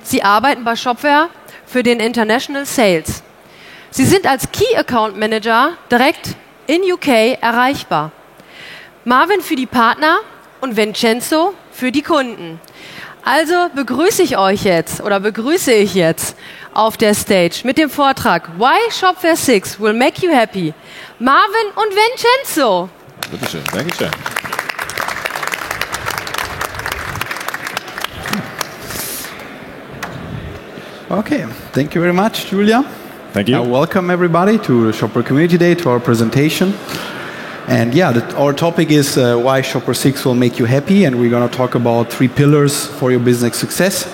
Sie arbeiten bei Shopware für den International Sales. Sie sind als Key Account Manager direkt in UK erreichbar. Marvin für die Partner und Vincenzo für die Kunden. Also begrüße ich jetzt auf der Stage mit dem Vortrag Why Shopware 6 will make you happy. Marvin und Vincenzo. Bitte schön, danke schön. Okay, thank you very much, Julia. Thank you. Welcome everybody to the Shopware Community Day, to our presentation. And yeah, our topic is why Shopware 6 will make you happy, and we're going to talk about 3 pillars for your business success.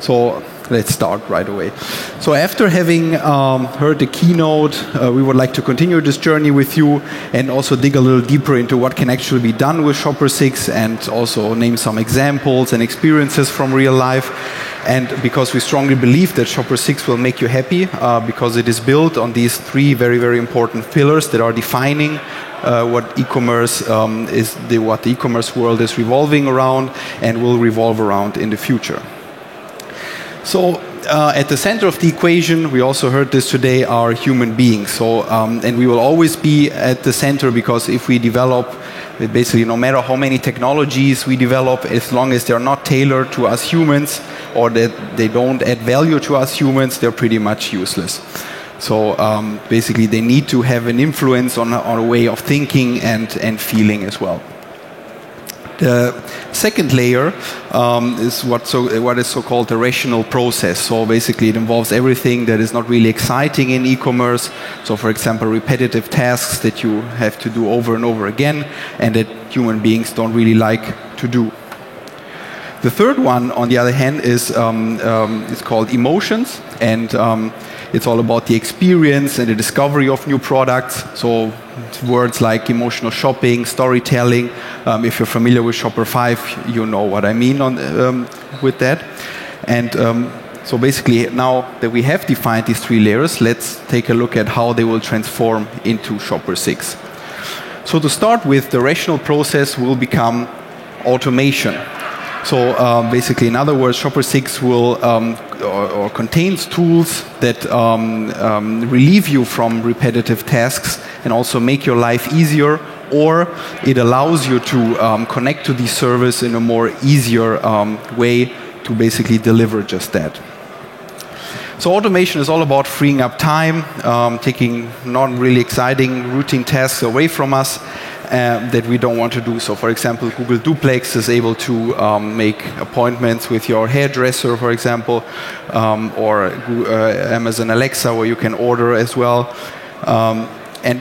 So let's start right away. So after having heard the keynote, we would like to continue this journey with you and also dig a little deeper into what can actually be done with Shopware 6 and also name some examples and experiences from real life. And because we strongly believe that Shopware 6 will make you happy, because it is built on these 3 very, very important pillars that are defining what e-commerce what the e-commerce world is revolving around and will revolve around in the future. So at the center of the equation, we also heard this today, are human beings. So and we will always be at the center, because if we develop, basically no matter how many technologies we develop, as long as they're not tailored to us humans or that they don't add value to us humans, they're pretty much useless. So basically they need to have an influence on a way of thinking and feeling as well. The second layer is what is so-called the rational process. So basically it involves everything that is not really exciting in e-commerce. So for example, repetitive tasks that you have to do over and over again and that human beings don't really like to do. The third one, on the other hand, is called emotions, and it's all about the experience and the discovery of new products. So words like emotional shopping, storytelling. If you're familiar with Shopware 5, you know what I mean with that. And so basically, now that we have defined these 3 layers, let's take a look at how they will transform into Shopware 6. So to start with, the rational process will become automation. So basically, in other words, Shopware 6 will or contains tools that relieve you from repetitive tasks and also make your life easier, or it allows you to connect to the service in a more easier way to basically deliver just that. So automation is all about freeing up time, taking not really exciting routine tasks away from us that we don't want to do. So for example, Google Duplex is able to make appointments with your hairdresser, for example, or Amazon Alexa, where you can order as well. And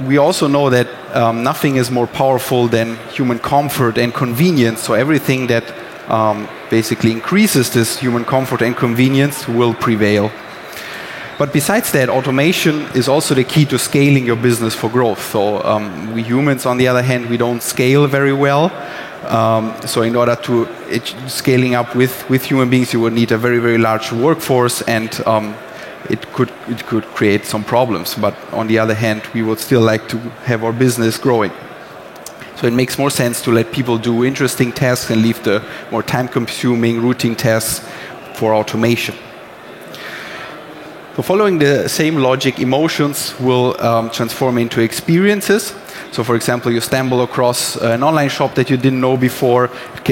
we also know that nothing is more powerful than human comfort and convenience. So everything that basically increases this human comfort and convenience will prevail. But besides that, automation is also the key to scaling your business for growth. So we humans, on the other hand, we don't scale very well. So in order to scaling up with human beings, you would need a very, very large workforce, and it could create some problems. But on the other hand, we would still like to have our business growing. So it makes more sense to let people do interesting tasks and leave the more time-consuming routine tasks for automation. So following the same logic, emotions will transform into experiences. So for example, you stumble across an online shop that you didn't know before,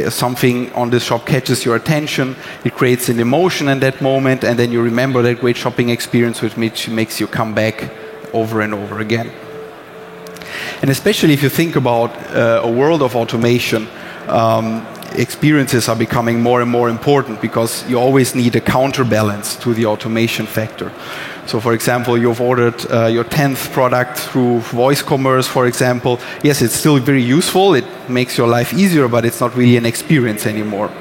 something on this shop catches your attention, it creates an emotion in that moment, and then you remember that great shopping experience, which makes you come back over and over again. And especially if you think about a world of automation, experiences are becoming more and more important, because you always need a counterbalance to the automation factor. So for example, you've ordered your 10th product through voice commerce, for example. Yes, it's still very useful, it makes your life easier, but it's not really an experience anymore.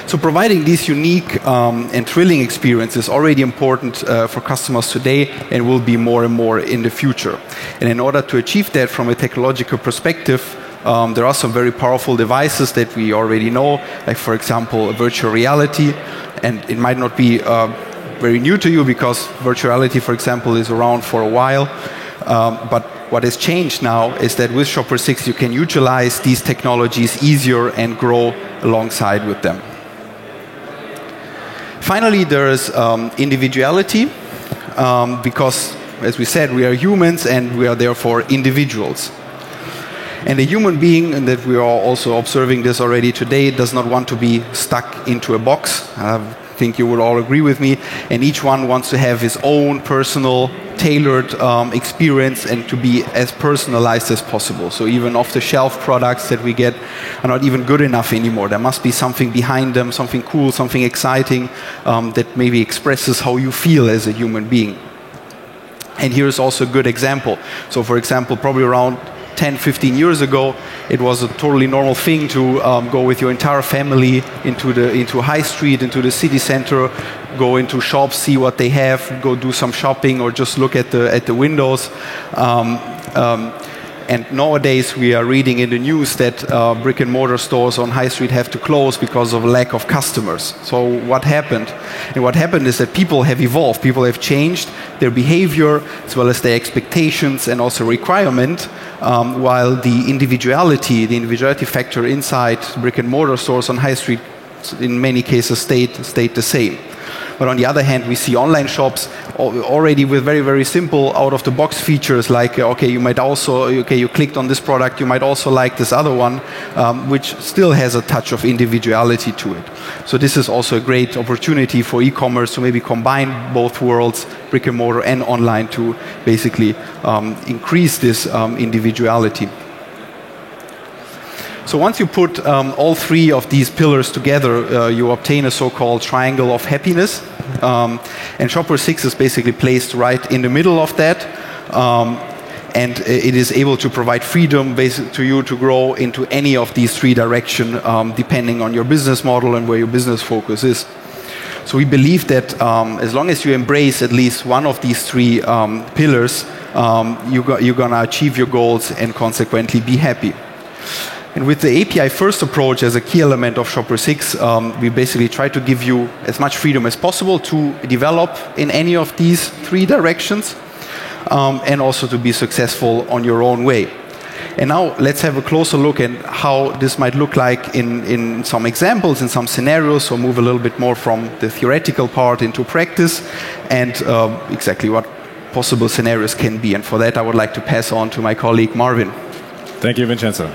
So providing these unique and thrilling experiences is already important for customers today and will be more and more in the future. And in order to achieve that from a technological perspective, there are some very powerful devices that we already know, like for example, virtual reality. And it might not be very new to you, because virtual reality, for example, is around for a while. But what has changed now is that with Shopware 6 you can utilize these technologies easier and grow alongside with them. finally, there is individuality, because, as we said, we are humans and we are therefore individuals. And a human being, and that we are also observing this already today, does not want to be stuck into a box. I think you would all agree with me. And each one wants to have his own personal, tailored experience and to be as personalized as possible. So even off-the-shelf products that we get are not even good enough anymore. There must be something behind them, something cool, something exciting that maybe expresses how you feel as a human being. And here's also a good example. So for example, probably around 10, 15 years ago, it was a totally normal thing to go with your entire family into High Street, into the city center, go into shops, see what they have, go do some shopping, or just look at the windows. And nowadays we are reading in the news that brick and mortar stores on High Street have to close because of lack of customers. So what happened? And what happened is that people have evolved, people have changed their behavior as well as their expectations and also requirement, while the individuality factor inside brick and mortar stores on High Street in many cases stayed the same. But on the other hand, we see online shops already with very, very simple out-of-the-box features like, okay, you might also, okay, you clicked on this product, you might also like this other one, which still has a touch of individuality to it. So this is also a great opportunity for e-commerce to maybe combine both worlds, brick and mortar and online, to basically increase this individuality. So once you put all three of these pillars together, you obtain a so-called triangle of happiness. And Shopware 6 is basically placed right in the middle of that. And it is able to provide freedom to you to grow into any of these three directions, depending on your business model and where your business focus is. So we believe that as long as you embrace at least one of these three pillars, you're going to achieve your goals and consequently be happy. And with the API-first approach as a key element of Shopware 6, we basically try to give you as much freedom as possible to develop in any of these three directions, and also to be successful on your own way. And now let's have a closer look at how this might look like in some examples, in some scenarios, so move a little bit more from the theoretical part into practice, and exactly what possible scenarios can be. And for that, I would like to pass on to my colleague Marvin. Thank you, Vincenzo.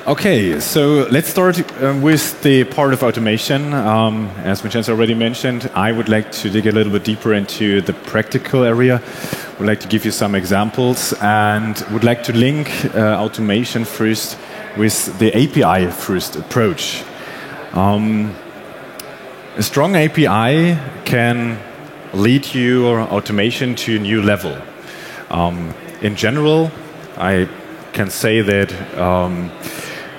Okay, so let's start with the part of automation. As Vincenzo already mentioned, I would like to dig a little bit deeper into the practical area. Would like to give you some examples and would like to link automation first with the API first approach. A strong API can lead your automation to a new level. In general, I can say that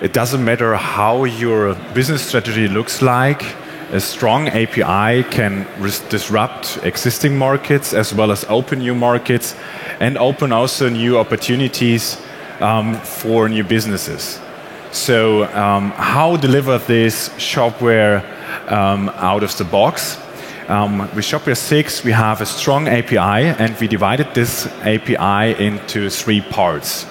it doesn't matter how your business strategy looks like, a strong API can disrupt existing markets as well as open new markets and open also new opportunities for new businesses. So how deliver this Shopware out of the box? With Shopware 6, we have a strong API, and we divided this API into three parts.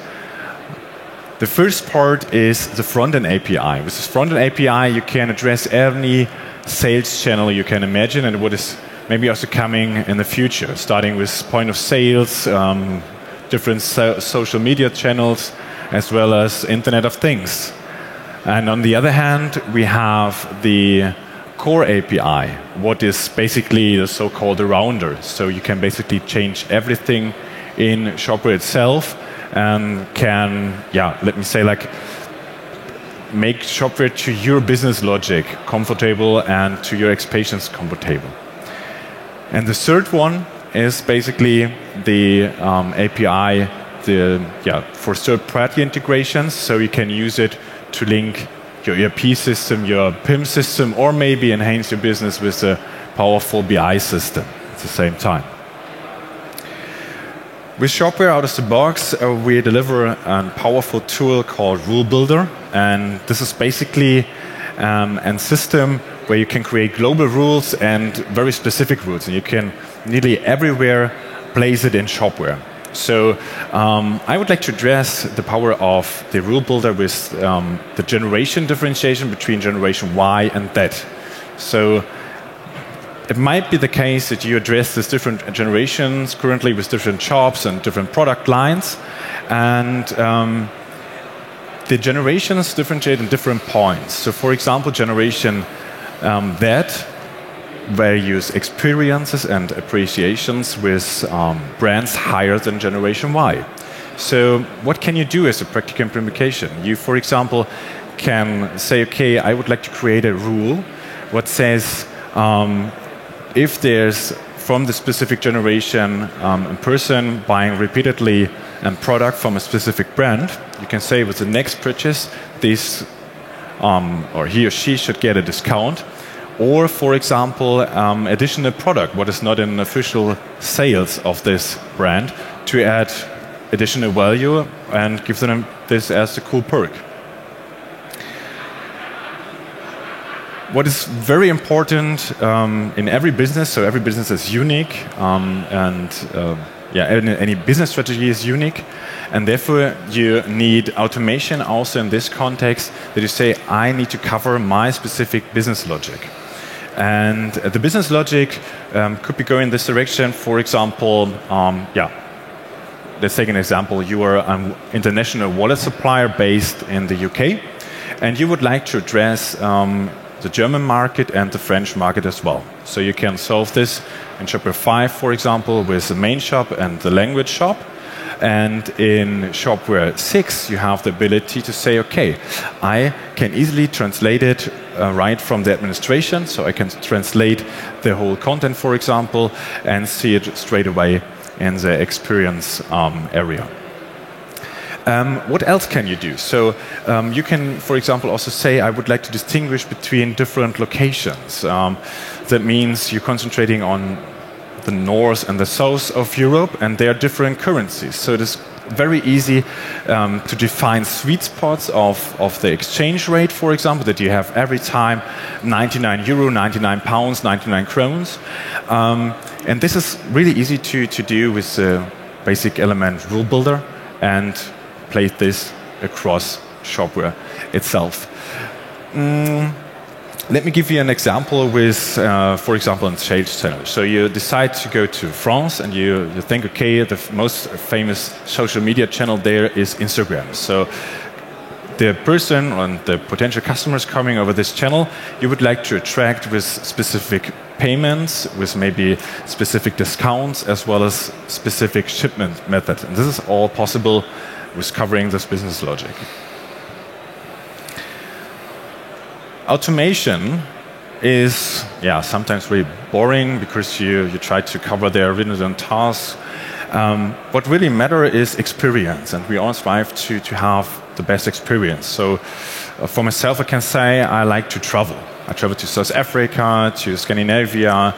The first part is the front-end API. With this front-end API, you can address any sales channel you can imagine, and what is maybe also coming in the future, starting with point of sales, different social media channels, as well as Internet of Things. And on the other hand, we have the core API, what is basically the so-called rounder. So you can basically change everything in Shopware itself and can, let me say, like, make Shopware to your business logic comfortable and to your expectations comfortable. And the third one is basically the API for third-party integrations, so you can use it to link your ERP system, your PIM system, or maybe enhance your business with a powerful BI system at the same time. With Shopware out of the box, we deliver a powerful tool called Rule Builder, and this is basically a system where you can create global rules and very specific rules, and you can nearly everywhere place it in Shopware. So I would like to address the power of the rule builder with the generation differentiation between generation Y and Z. So it might be the case that you address these different generations currently with different shops and different product lines, and the generations differentiate in different points. So for example, generation Z values experiences and appreciations with brands higher than generation Y. So what can you do as a practical implementation? You, for example, can say, okay, I would like to create a rule what says if there's from the specific generation a person buying repeatedly a product from a specific brand, you can say with the next purchase this or he or she should get a discount. Or, for example, additional product, what is not in official sales of this brand, to add additional value and give them this as a cool perk. What is very important in every business, so every business is unique, any business strategy is unique, and therefore you need automation also in this context, that you say, I need to cover my specific business logic. And the business logic could be going in this direction. For example, let's take an example. You are an international wallet supplier based in the UK, and you would like to address the German market and the French market as well. So you can solve this in Shopware 5, for example, with the main shop and the language shop. And in Shopware 6, you have the ability to say, okay, I can easily translate it right from the administration. So I can translate the whole content, for example, and see it straight away in the experience area. What else can you do? So you can, for example, also say, I would like to distinguish between different locations. That means you're concentrating on the north and the south of Europe, and they are different currencies. So it is very easy to define sweet spots of the exchange rate, for example, that you have every time 99 euro, 99 pounds, 99 krones. And this is really easy to do with the basic element rule builder and place this across Shopware itself. Let me give you an example with, for example, in sales channel. So you decide to go to France and you think, okay, the most famous social media channel there is Instagram. So the person and the potential customers coming over this channel, you would like to attract with specific payments, with maybe specific discounts, as well as specific shipment method. And this is all possible with covering this business logic. Automation is, sometimes really boring because you try to cover their redundant tasks. What really matters is experience, and we all strive to have the best experience. So for myself, I can say I like to travel. I travel to South Africa, to Scandinavia,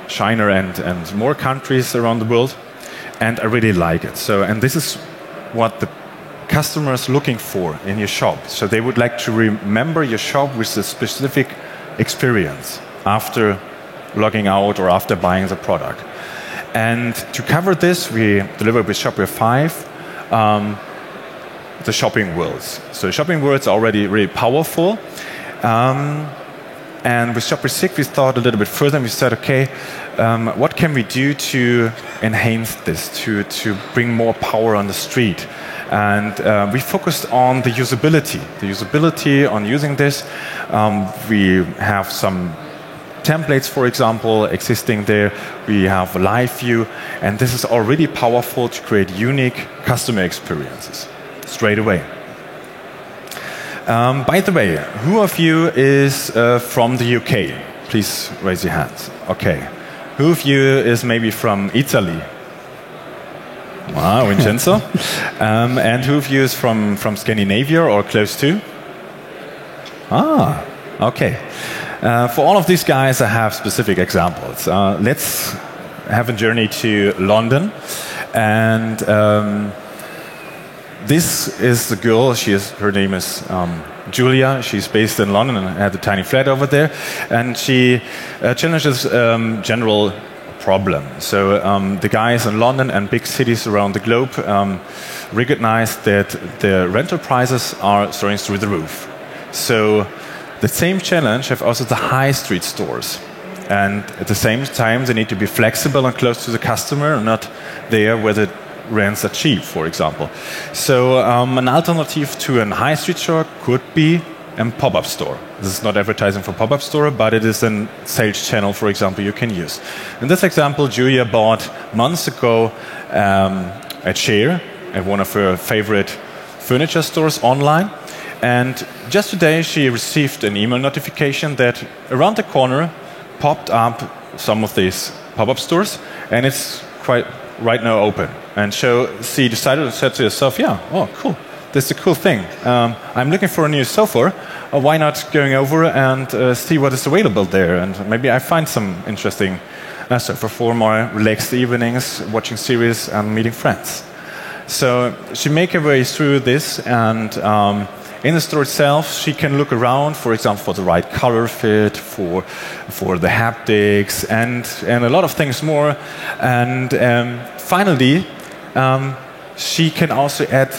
China, and more countries around the world, and I really like it. So, and this is what the customers looking for in your shop. So they would like to remember your shop with a specific experience after logging out or after buying the product. And to cover this, we deliver with Shopware 5 the shopping worlds. So shopping worlds are already really powerful. And with Shopware 6, we thought a little bit further and we said, okay, what can we do to enhance this, to bring more power on the street? And we focused on the usability on using this. We have some templates, for example, existing there. We have a live view, and this is already powerful to create unique customer experiences straight away. By the way, who of you is from the UK? Please raise your hands. Okay. Who of you is maybe from Italy? Wow, Vincenzo. And who of you is from Scandinavia or close to? Ah, okay. For all of these guys, I have specific examples. Let's have a journey to London. And this is the girl. Her name is Julia. She's based in London and had a tiny flat over there. And she challenges general problem. So the guys in London and big cities around the globe recognize that the rental prices are soaring through the roof. So the same challenge have also the high street stores. And at the same time, they need to be flexible and close to the customer, and not there where the rents are cheap, for example. So an alternative to a high street store could be a pop-up store. This is not advertising for pop-up store, but it is a sales channel, for example, you can use. In this example, Julia bought months ago a chair at one of her favorite furniture stores online. And just today, she received an email notification that around the corner popped up some of these pop-up stores, and it's quite right now open. And so she decided to say to herself, yeah, oh, cool. This is a cool thing. I'm looking for a new sofa. Why not going over and see what is available there? And maybe I find some interesting sofa for more relaxed evenings, watching series and meeting friends. So she make her way through this, and in the store itself, she can look around, for example, for the right color fit, for the haptics, and a lot of things more. And finally, she can also add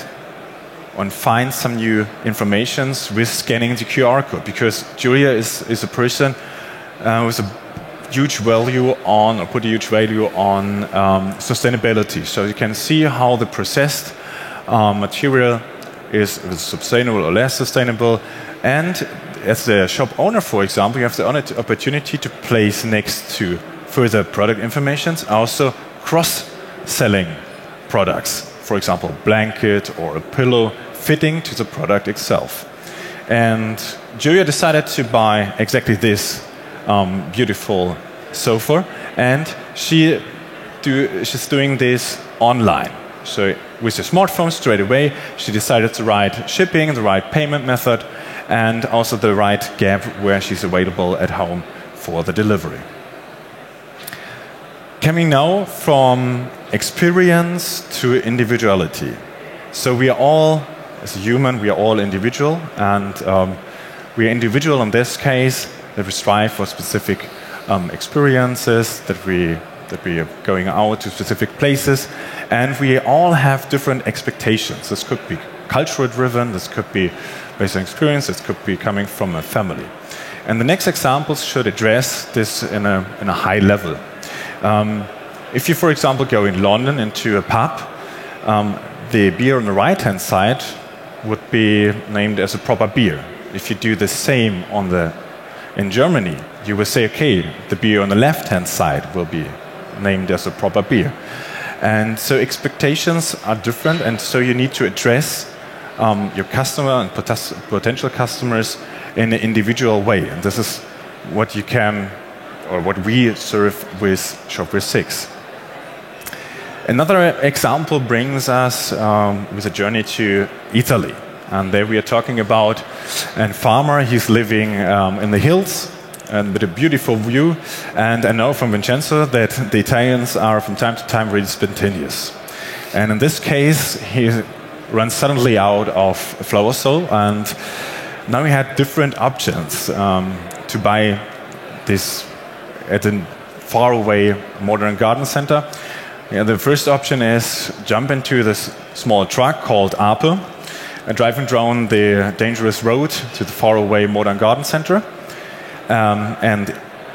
and find some new informations with scanning the QR code, because Julia is a person with a huge value on, or put a huge value on sustainability. So you can see how the processed material is sustainable or less sustainable. And as the shop owner, for example, you have the opportunity to place next to further product information also cross-selling products. For example, blanket or a pillow fitting to the product itself. And Julia decided to buy exactly this beautiful sofa, and she's doing this online. So with your smartphone straight away, she decided the right shipping, the right payment method, and also the right gap where she's available at home for the delivery. Coming now from experience to individuality. So we are all, as a human, we are all individual, and we are individual in this case that we strive for specific experiences, that we are going out to specific places, and we all have different expectations. This could be cultural driven, this could be based on experience, this could be coming from a family. And the next examples should address this in a high level. If you, for example, go in London into a pub, the beer on the right-hand side would be named as a proper beer. If you do the same in Germany, you will say, okay, the beer on the left-hand side will be named as a proper beer. And so expectations are different, and so you need to address your customer and potential customers in an individual way. And this is what you can, or what we serve with Shopware 6. Another example brings us with a journey to Italy. And there we are talking about a farmer. He's living in the hills and with a beautiful view. And I know from Vincenzo that the Italians are from time to time really spontaneous. And in this case, he runs suddenly out of flower soul. And now we had different options to buy this at a faraway modern garden center. Yeah, the first option is jump into this small truck called Ape, driving down the dangerous road to the faraway modern garden center. And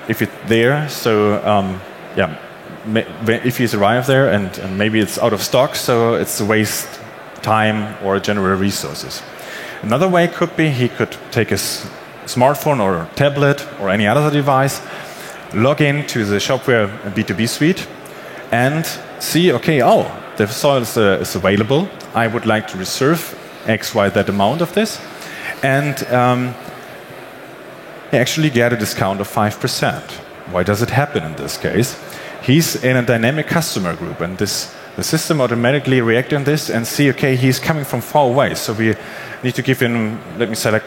if it's there, so if he's arrived there and maybe it's out of stock, so it's a waste time or general resources. Another way could be he could take his smartphone or tablet or any other device, log in to the Shopware B2B suite, and see, okay, oh, the soil is available. I would like to reserve X, Y, that amount of this. And he actually get a discount of 5%. Why does it happen in this case? He's in a dynamic customer group, and the system automatically reacts on this and see, okay, he's coming from far away. So we need to give him, let me say, like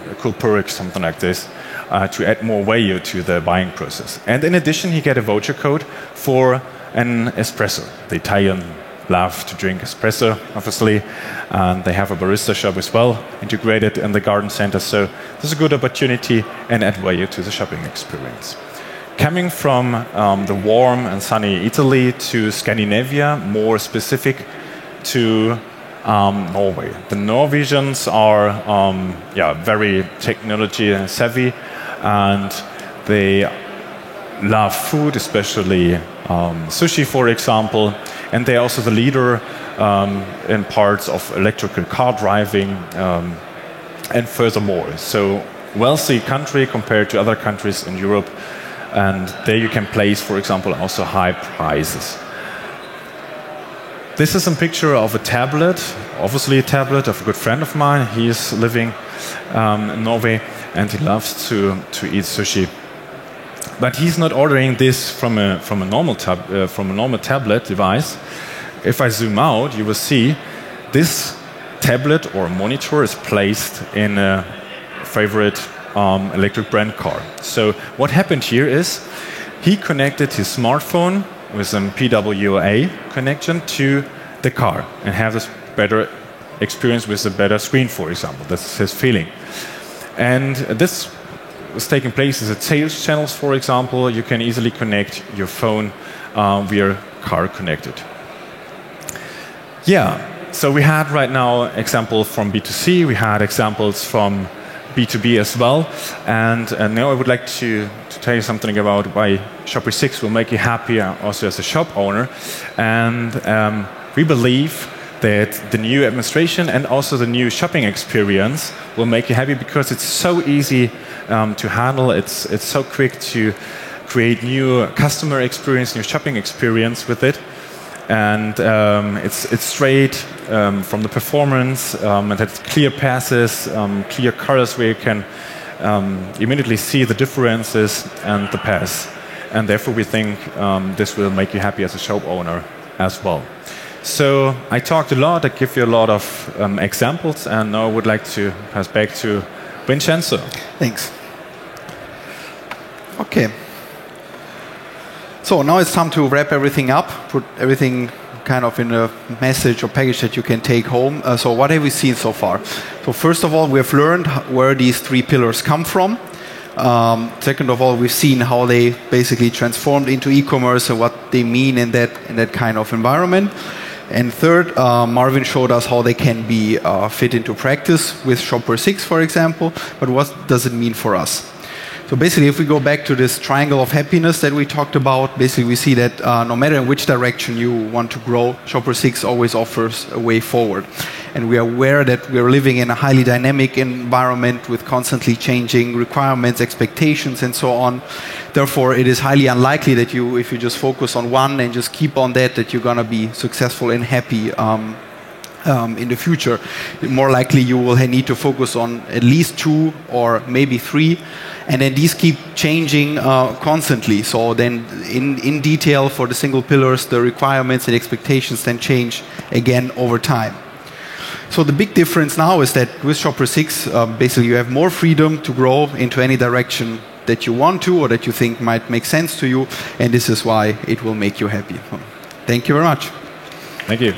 a cool perk, something like this, to add more value to the buying process. And in addition, he get a voucher code for an espresso. The Italian love to drink espresso, obviously, and they have a barista shop as well integrated in the garden center. So this is a good opportunity and add value to the shopping experience. Coming from the warm and sunny Italy to Scandinavia, more specific to Norway. The Norwegians are very technology savvy, and they love food, especially sushi, for example, and they're also the leader in parts of electrical car driving and furthermore. So wealthy country compared to other countries in Europe, and there you can place, for example, also high prices. This is a picture of a tablet, obviously a tablet of a good friend of mine. He is living in Norway and he loves to eat sushi. But he's not ordering this from a normal tablet device. If I zoom out, you will see this tablet or monitor is placed in a favorite electric brand car. So what happened here is he connected his smartphone with some PWA connection to the car and have this better experience with a better screen, for example. That's his feeling. And this was taking place as a sales channels, for example. You can easily connect your phone via car connected. Yeah, so we had right now examples from B2C, we had examples from B2B as well, and now I would like to tell you something about why Shopware 6 will make you happier also as a shop owner. And we believe that the new administration and also the new shopping experience will make you happy because it's so easy to handle, it's so quick to create new customer experience, new shopping experience with it. And it's straight from the performance, and it's clear passes, clear colors where you can immediately see the differences and the pass. And therefore we think this will make you happy as a shop owner as well. So I talked a lot, I give you a lot of examples, and now I would like to pass back to Vincenzo. Thanks. Okay. So now it's time to wrap everything up, put everything kind of in a message or package that you can take home. So what have we seen so far? So first of all, we have learned where these three pillars come from. Second of all, we've seen how they basically transformed into e-commerce and what they mean in that kind of environment. And third, Marvin showed us how they can be fit into practice with Shopware 6, for example. But what does it mean for us? So basically, if we go back to this triangle of happiness that we talked about, basically we see that no matter in which direction you want to grow, Shopware 6 always offers a way forward. And we are aware that we are living in a highly dynamic environment with constantly changing requirements, expectations, and so on. Therefore, it is highly unlikely that you, if you just focus on one and just keep on that you're going to be successful and happy in the future. More likely you will need to focus on at least 2 or maybe 3, and then these keep changing constantly. So then in detail for the single pillars, the requirements and expectations then change again over time. So the big difference now is that with Shopware 6, basically you have more freedom to grow into any direction that you want to or that you think might make sense to you, and this is why it will make you happy. Thank you very much. Thank you.